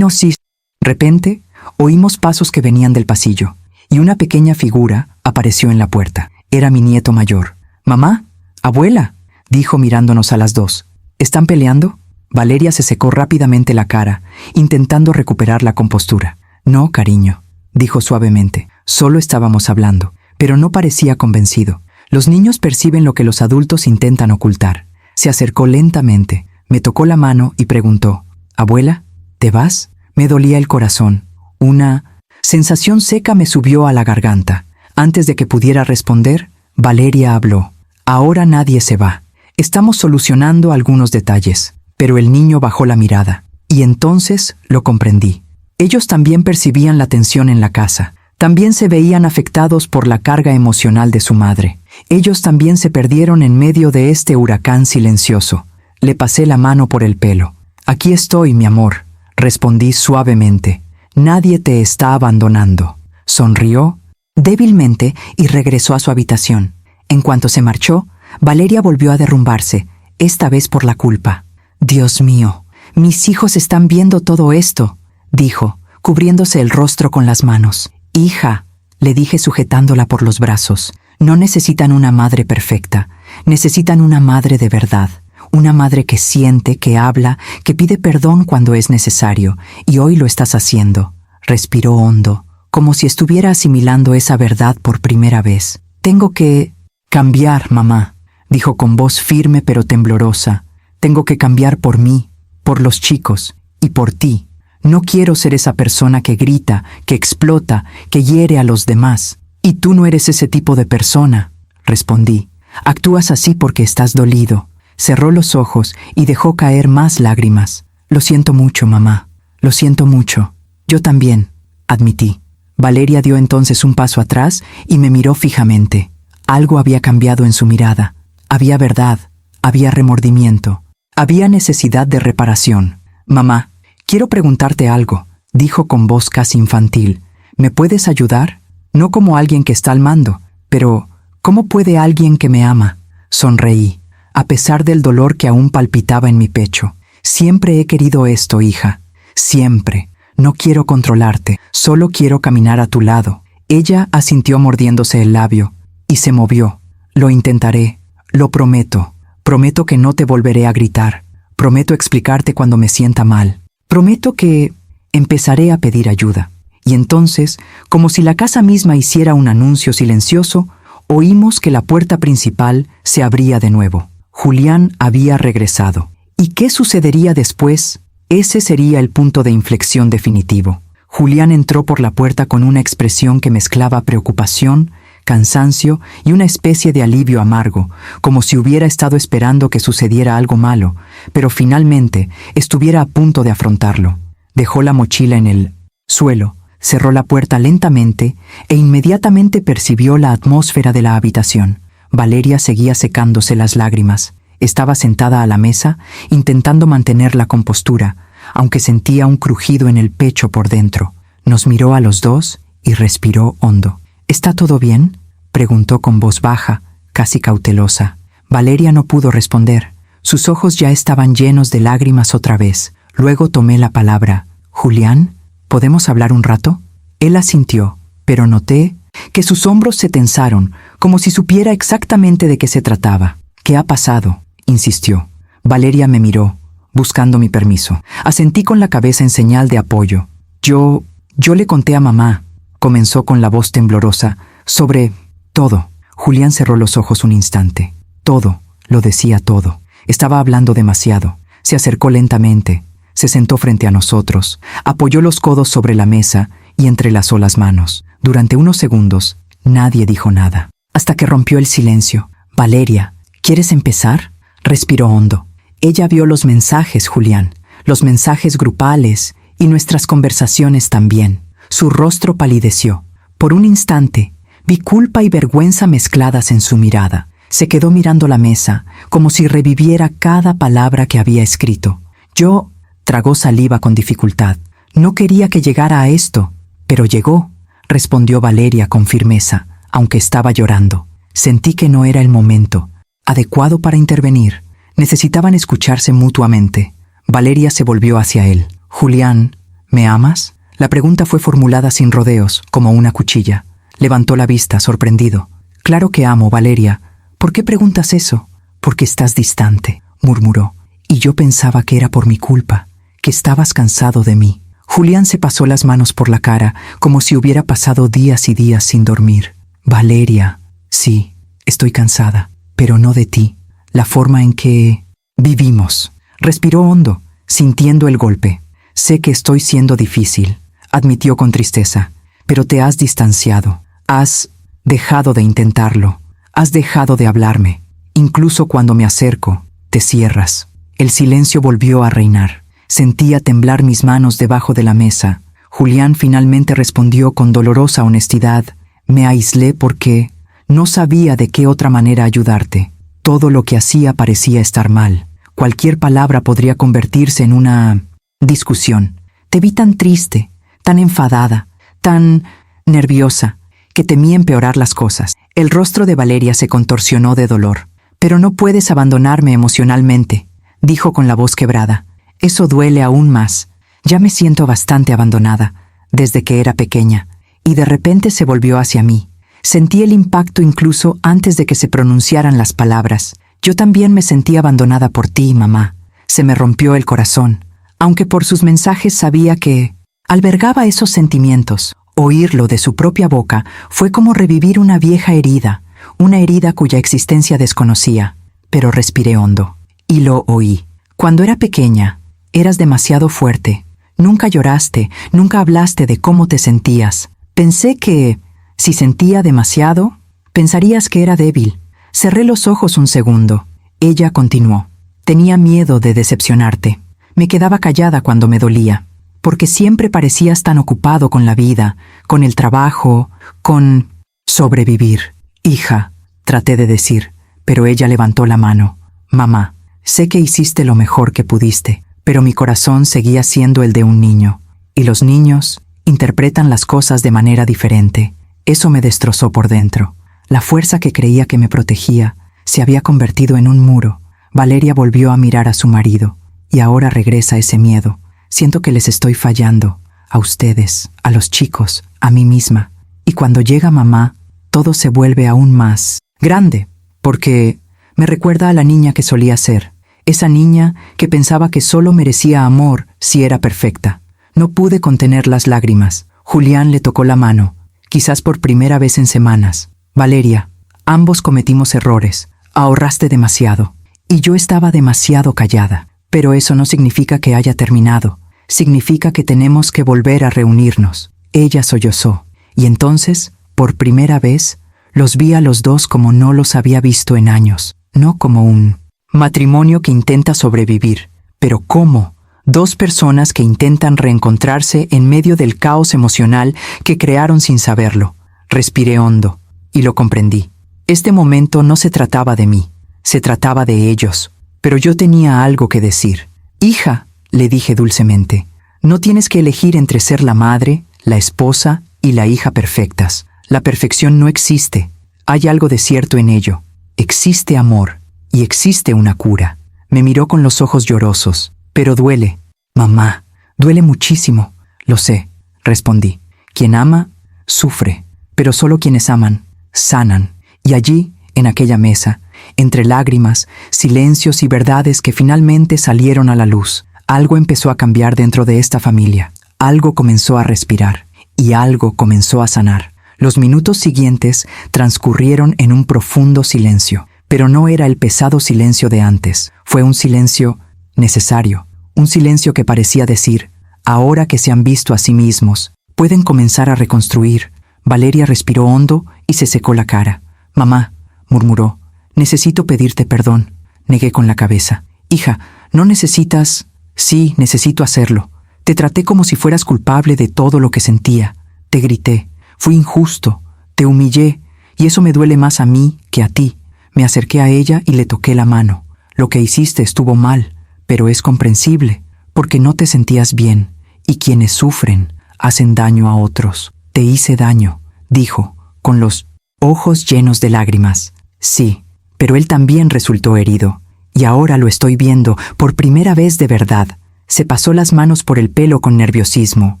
repente, oímos pasos que venían del pasillo, y una pequeña figura apareció en la puerta. Era mi nieto mayor. «Mamá, abuela», dijo mirándonos a las dos. «¿Están peleando?» Valeria se secó rápidamente la cara, intentando recuperar la compostura. «No, cariño», dijo suavemente. «Solo estábamos hablando». Pero no parecía convencido. Los niños perciben lo que los adultos intentan ocultar. Se acercó lentamente, me tocó la mano y preguntó, «¿Abuela, te vas?» Me dolía el corazón. Una sensación seca me subió a la garganta. Antes de que pudiera responder, Valeria habló. «Ahora nadie se va. Estamos solucionando algunos detalles». Pero el niño bajó la mirada. Y entonces lo comprendí. Ellos también percibían la tensión en la casa. También se veían afectados por la carga emocional de su madre. Ellos también se perdieron en medio de este huracán silencioso. Le pasé la mano por el pelo. «Aquí estoy, mi amor», respondí suavemente. «Nadie te está abandonando». Sonrió débilmente y regresó a su habitación. En cuanto se marchó, Valeria volvió a derrumbarse, esta vez por la culpa. «Dios mío, mis hijos están viendo todo esto», dijo, cubriéndose el rostro con las manos. Hija, le dije sujetándola por los brazos, no necesitan una madre perfecta, necesitan una madre de verdad, una madre que siente, que habla, que pide perdón cuando es necesario, y hoy lo estás haciendo. Respiró hondo, como si estuviera asimilando esa verdad por primera vez. Tengo que cambiar, mamá, dijo con voz firme pero temblorosa. Tengo que cambiar por mí, por los chicos y por ti. No quiero ser esa persona que grita, que explota, que hiere a los demás. Y tú no eres ese tipo de persona, respondí. Actúas así porque estás dolido. Cerró los ojos y dejó caer más lágrimas. Lo siento mucho, mamá. Lo siento mucho. Yo también, admití. Valeria dio entonces un paso atrás y me miró fijamente. Algo había cambiado en su mirada. Había verdad, había remordimiento, había necesidad de reparación. Mamá, quiero preguntarte algo, dijo con voz casi infantil. ¿Me puedes ayudar? No como alguien que está al mando, pero ¿cómo puede alguien que me ama? Sonreí, a pesar del dolor que aún palpitaba en mi pecho. Siempre he querido esto, hija. Siempre. No quiero controlarte, solo quiero caminar a tu lado. Ella asintió mordiéndose el labio y se movió. Lo intentaré, lo prometo. Prometo que no te volveré a gritar. Prometo explicarte cuando me sienta mal. Prometo que empezaré a pedir ayuda. Y entonces, como si la casa misma hiciera un anuncio silencioso, oímos que la puerta principal se abría de nuevo. Julián había regresado. ¿Y qué sucedería después? Ese sería el punto de inflexión definitivo. Julián entró por la puerta con una expresión que mezclaba preocupación, cansancio y una especie de alivio amargo, como si hubiera estado esperando que sucediera algo malo, pero finalmente estuviera a punto de afrontarlo. Dejó la mochila en el suelo, cerró la puerta lentamente e inmediatamente percibió la atmósfera de la habitación. Valeria seguía secándose las lágrimas. Estaba sentada a la mesa, intentando mantener la compostura, aunque sentía un crujido en el pecho por dentro. Nos miró a los dos y respiró hondo. ¿Está todo bien?, preguntó con voz baja, casi cautelosa. Valeria no pudo responder. Sus ojos ya estaban llenos de lágrimas otra vez. Luego tomé la palabra. «Julián, ¿podemos hablar un rato?». Él asintió, pero noté que sus hombros se tensaron, como si supiera exactamente de qué se trataba. «¿Qué ha pasado?», insistió. Valeria me miró, buscando mi permiso. Asentí con la cabeza en señal de apoyo. Yo le conté a mamá», comenzó con la voz temblorosa, «sobre todo». Julián cerró los ojos un instante. Todo, lo decía todo. Estaba hablando demasiado. Se acercó lentamente, se sentó frente a nosotros, apoyó los codos sobre la mesa y entrelazó las manos. Durante unos segundos, nadie dijo nada, hasta que rompió el silencio. «Valeria, ¿quieres empezar?». Respiró hondo. Ella vio los mensajes, Julián, los mensajes grupales y nuestras conversaciones también. Su rostro palideció. Por un instante, vi culpa y vergüenza mezcladas en su mirada. Se quedó mirando la mesa, como si reviviera cada palabra que había escrito. Yo tragó saliva con dificultad. No quería que llegara a esto, pero llegó, respondió Valeria con firmeza, aunque estaba llorando. Sentí que no era el momento adecuado para intervenir. Necesitaban escucharse mutuamente. Valeria se volvió hacia él. «Julián, ¿me amas?». La pregunta fue formulada sin rodeos, como una cuchilla. Levantó la vista, sorprendido. «Claro que amo, Valeria. ¿Por qué preguntas eso?». «Porque estás distante», murmuró. «Y yo pensaba que era por mi culpa, que estabas cansado de mí». Julián se pasó las manos por la cara, como si hubiera pasado días y días sin dormir. «Valeria, sí, estoy cansada, pero no de ti. La forma en que vivimos». Respiró hondo, sintiendo el golpe. «Sé que estoy siendo difícil», admitió con tristeza, «pero te has distanciado. Has dejado de intentarlo. Has dejado de hablarme. Incluso cuando me acerco, te cierras». El silencio volvió a reinar. Sentía temblar mis manos debajo de la mesa. Julián finalmente respondió con dolorosa honestidad. «Me aislé porque no sabía de qué otra manera ayudarte. Todo lo que hacía parecía estar mal. Cualquier palabra podría convertirse en una discusión. Te vi tan triste, tan enfadada, tan nerviosa, que temí empeorar las cosas». El rostro de Valeria se contorsionó de dolor. «Pero no puedes abandonarme emocionalmente», dijo con la voz quebrada. «Eso duele aún más. Ya me siento bastante abandonada, desde que era pequeña, y de repente se volvió hacia mí. Sentí el impacto incluso antes de que se pronunciaran las palabras. Yo también me sentí abandonada por ti, mamá. Se me rompió el corazón, aunque por sus mensajes sabía que albergaba esos sentimientos. Oírlo de su propia boca fue como revivir una vieja herida, una herida cuya existencia desconocía. Pero respiré hondo y lo oí. Cuando era pequeña, eras demasiado fuerte. Nunca lloraste, nunca hablaste de cómo te sentías. Pensé que, si sentía demasiado, pensarías que era débil. Cerré los ojos un segundo. Ella continuó. Tenía miedo de decepcionarte. Me quedaba callada cuando me dolía, porque siempre parecías tan ocupado con la vida, con el trabajo, con sobrevivir. Hija, traté de decir, pero ella levantó la mano. Mamá, sé que hiciste lo mejor que pudiste, pero mi corazón seguía siendo el de un niño, y los niños interpretan las cosas de manera diferente. Eso me destrozó por dentro. La fuerza que creía que me protegía se había convertido en un muro. Valeria volvió a mirar a su marido, y ahora regresa ese miedo. Siento que les estoy fallando, a ustedes, a los chicos, a mí misma. Y cuando llega mamá, todo se vuelve aún más grande, porque me recuerda a la niña que solía ser, esa niña que pensaba que solo merecía amor si era perfecta. No pude contener las lágrimas. Julián le tocó la mano, quizás por primera vez en semanas. Valeria, ambos cometimos errores. Ahorraste demasiado. Y yo estaba demasiado callada. Pero eso no significa que haya terminado. Significa que tenemos que volver a reunirnos. Ella sollozó. Y entonces, por primera vez, los vi a los dos como no los había visto en años. No como un matrimonio que intenta sobrevivir, pero como dos personas que intentan reencontrarse en medio del caos emocional que crearon sin saberlo. Respiré hondo y lo comprendí. Este momento no se trataba de mí, se trataba de ellos, pero yo tenía algo que decir. Hija, le dije dulcemente, no tienes que elegir entre ser la madre, la esposa y la hija perfectas. La perfección no existe. Hay algo de cierto en ello. Existe amor y existe una cura. Me miró con los ojos llorosos. Pero duele. Mamá, duele muchísimo. Lo sé, respondí. Quien ama, sufre, pero solo quienes aman, sanan. Y allí, en aquella mesa, entre lágrimas, silencios y verdades que finalmente salieron a la luz, algo empezó a cambiar dentro de esta familia. Algo comenzó a respirar y algo comenzó a sanar. Los minutos siguientes transcurrieron en un profundo silencio, pero no era el pesado silencio de antes. Fue un silencio necesario, un silencio que parecía decir, ahora que se han visto a sí mismos, pueden comenzar a reconstruir. Valeria respiró hondo y se secó la cara. Mamá, murmuró, necesito pedirte perdón. Negué con la cabeza. Hija, no necesitas... Sí, necesito hacerlo. Te traté como si fueras culpable de todo lo que sentía. Te grité. Fui injusto. Te humillé. Y eso me duele más a mí que a ti. Me acerqué a ella y le toqué la mano. Lo que hiciste estuvo mal, pero es comprensible, porque no te sentías bien. Y quienes sufren hacen daño a otros. Te hice daño, dijo, con los ojos llenos de lágrimas. Sí, pero él también resultó herido. Y ahora lo estoy viendo por primera vez de verdad. Se pasó las manos por el pelo con nerviosismo.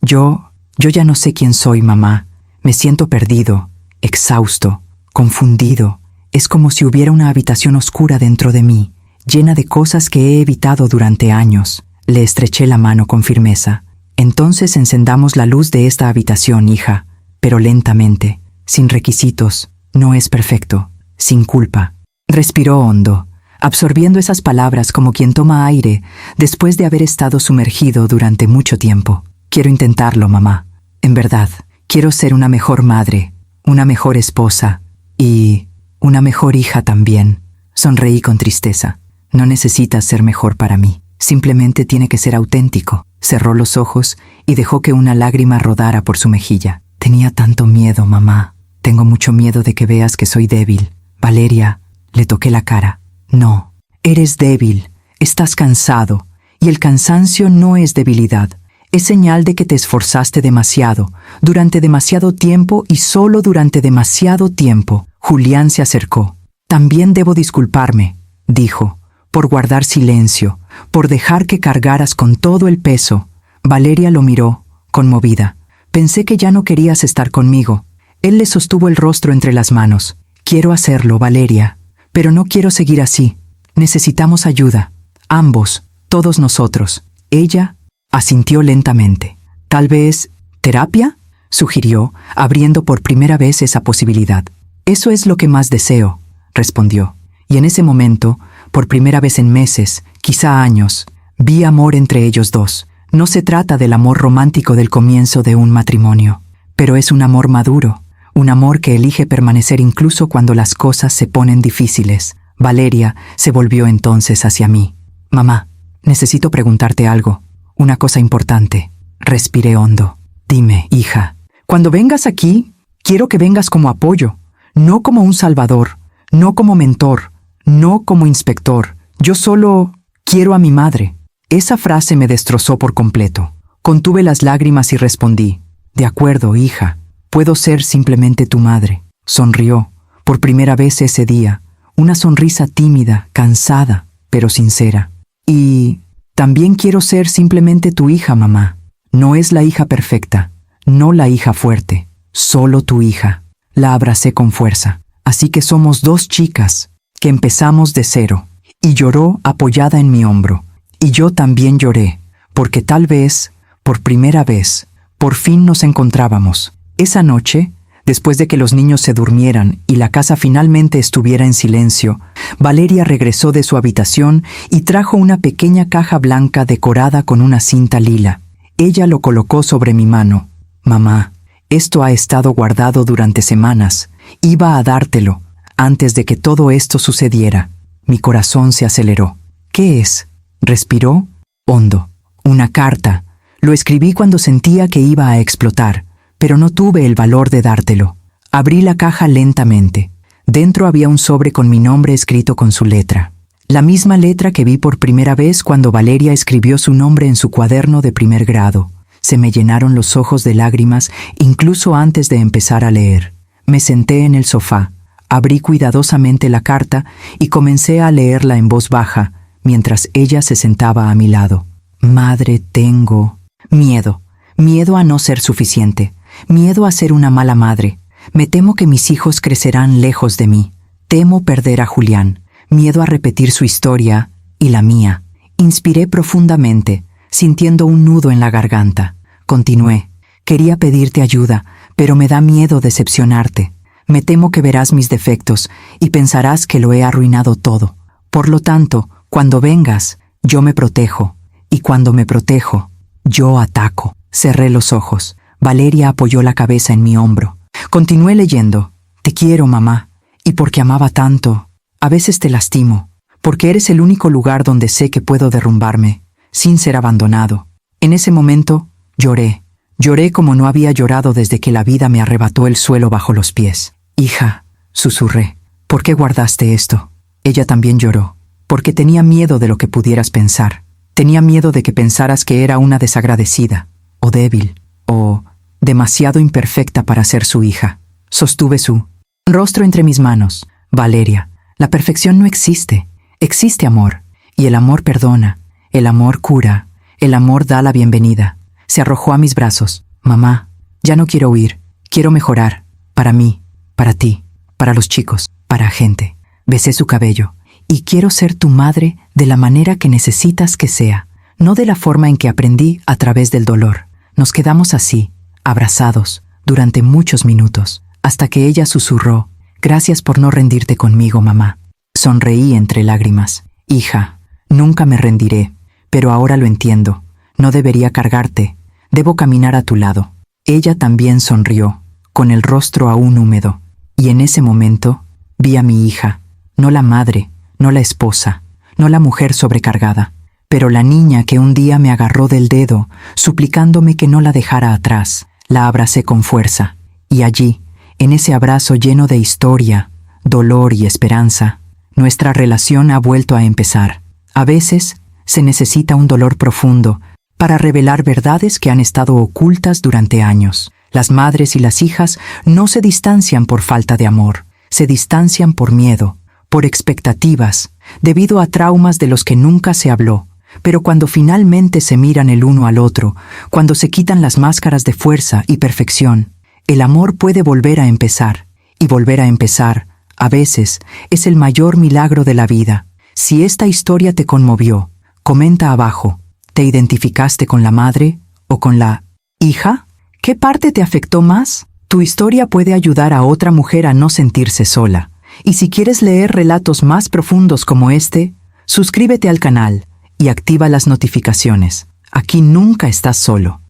Yo ya no sé quién soy, mamá. Me siento perdido, exhausto, confundido. Es como si hubiera una habitación oscura dentro de mí, llena de cosas que he evitado durante años. Le estreché la mano con firmeza. Entonces encendamos la luz de esta habitación, hija, pero lentamente, sin requisitos. No es perfecto, sin culpa. Respiró hondo, absorbiendo esas palabras como quien toma aire después de haber estado sumergido durante mucho tiempo. Quiero intentarlo, mamá. En verdad, quiero ser una mejor madre, una mejor esposa y una mejor hija también. Sonreí con tristeza. No necesitas ser mejor para mí. Simplemente tiene que ser auténtico. Cerró los ojos y dejó que una lágrima rodara por su mejilla. Tenía tanto miedo, mamá. Tengo mucho miedo de que veas que soy débil. Valeria, le toqué la cara. No, eres débil, estás cansado, y el cansancio no es debilidad. Es señal de que te esforzaste demasiado, durante demasiado tiempo y solo durante demasiado tiempo. Julián se acercó. También debo disculparme, dijo, por guardar silencio, por dejar que cargaras con todo el peso. Valeria lo miró, conmovida. Pensé que ya no querías estar conmigo. Él le sostuvo el rostro entre las manos. Quiero hacerlo, Valeria, pero no quiero seguir así. Necesitamos ayuda. Ambos, todos nosotros. Ella asintió lentamente. Tal vez, ¿terapia?, sugirió, abriendo por primera vez esa posibilidad. Eso es lo que más deseo, respondió. Y en ese momento, por primera vez en meses, quizá años, vi amor entre ellos dos. No se trata del amor romántico del comienzo de un matrimonio, pero es un amor maduro, un amor que elige permanecer incluso cuando las cosas se ponen difíciles. Valeria se volvió entonces hacia mí. Mamá, necesito preguntarte algo, una cosa importante. Respiré hondo. Dime, hija, cuando vengas aquí, quiero que vengas como apoyo, no como un salvador, no como mentor, no como inspector. Yo solo quiero a mi madre. Esa frase me destrozó por completo. Contuve las lágrimas y respondí, de acuerdo, hija, puedo ser simplemente tu madre. Sonrió, por primera vez ese día, una sonrisa tímida, cansada, pero sincera. Y también quiero ser simplemente tu hija, mamá. No es la hija perfecta, no la hija fuerte, solo tu hija. La abracé con fuerza. Así que somos dos chicas, que empezamos de cero. Y lloró apoyada en mi hombro. Y yo también lloré, porque tal vez, por primera vez, por fin nos encontrábamos. Esa noche, después de que los niños se durmieran y la casa finalmente estuviera en silencio, Valeria regresó de su habitación y trajo una pequeña caja blanca decorada con una cinta lila. Ella lo colocó sobre mi mano. Mamá, esto ha estado guardado durante semanas. Iba a dártelo, antes de que todo esto sucediera. Mi corazón se aceleró. ¿Qué es? Respiró hondo. Una carta. Lo escribí cuando sentía que iba a explotar, pero no tuve el valor de dártelo. Abrí la caja lentamente. Dentro había un sobre con mi nombre escrito con su letra. La misma letra que vi por primera vez cuando Valeria escribió su nombre en su cuaderno de primer grado. Se me llenaron los ojos de lágrimas incluso antes de empezar a leer. Me senté en el sofá, abrí cuidadosamente la carta y comencé a leerla en voz baja, mientras ella se sentaba a mi lado. Madre, tengo miedo. Miedo a no ser suficiente. Miedo a ser una mala madre. Me temo que mis hijos crecerán lejos de mí. Temo perder a Julián. Miedo a repetir su historia y la mía. Inspiré profundamente, sintiendo un nudo en la garganta. Continué. Quería pedirte ayuda, pero me da miedo decepcionarte. Me temo que verás mis defectos y pensarás que lo he arruinado todo. Por lo tanto, cuando vengas, yo me protejo. Y cuando me protejo, yo ataco. Cerré los ojos. Valeria apoyó la cabeza en mi hombro. Continué leyendo. Te quiero, mamá. Y porque amaba tanto, a veces te lastimo. Porque eres el único lugar donde sé que puedo derrumbarme, sin ser abandonado. En ese momento, lloré. Lloré como no había llorado desde que la vida me arrebató el suelo bajo los pies. Hija, susurré, ¿por qué guardaste esto? Ella también lloró, porque tenía miedo de lo que pudieras pensar. Tenía miedo de que pensaras que era una desagradecida, o débil, o demasiado imperfecta para ser su hija. Sostuve su rostro entre mis manos. Valeria, la perfección no existe. Existe amor, y el amor perdona, el amor cura, el amor da la bienvenida. Se arrojó a mis brazos. Mamá, ya no quiero huir, quiero mejorar. Para mí, para ti, para los chicos, para gente. Besé su cabello. Y quiero ser tu madre de la manera que necesitas que sea, no de la forma en que aprendí a través del dolor. Nos quedamos así, abrazados, durante muchos minutos, hasta que ella susurró, gracias por no rendirte conmigo, mamá. Sonreí entre lágrimas. Hija, nunca me rendiré, pero ahora lo entiendo. No debería cargarte, debo caminar a tu lado. Ella también sonrió, con el rostro aún húmedo, y en ese momento vi a mi hija, no la madre, no la esposa, no la mujer sobrecargada, pero la niña que un día me agarró del dedo, suplicándome que no la dejara atrás. La abracé con fuerza, y allí, en ese abrazo lleno de historia, dolor y esperanza, nuestra relación ha vuelto a empezar. A veces, se necesita un dolor profundo para revelar verdades que han estado ocultas durante años. Las madres y las hijas no se distancian por falta de amor, se distancian por miedo, por expectativas, debido a traumas de los que nunca se habló. Pero cuando finalmente se miran el uno al otro, cuando se quitan las máscaras de fuerza y perfección, el amor puede volver a empezar. Y volver a empezar, a veces, es el mayor milagro de la vida. Si esta historia te conmovió, comenta abajo. ¿Te identificaste con la madre o con la hija? ¿Qué parte te afectó más? Tu historia puede ayudar a otra mujer a no sentirse sola. Y si quieres leer relatos más profundos como este, suscríbete al canal y activa las notificaciones. Aquí nunca estás solo.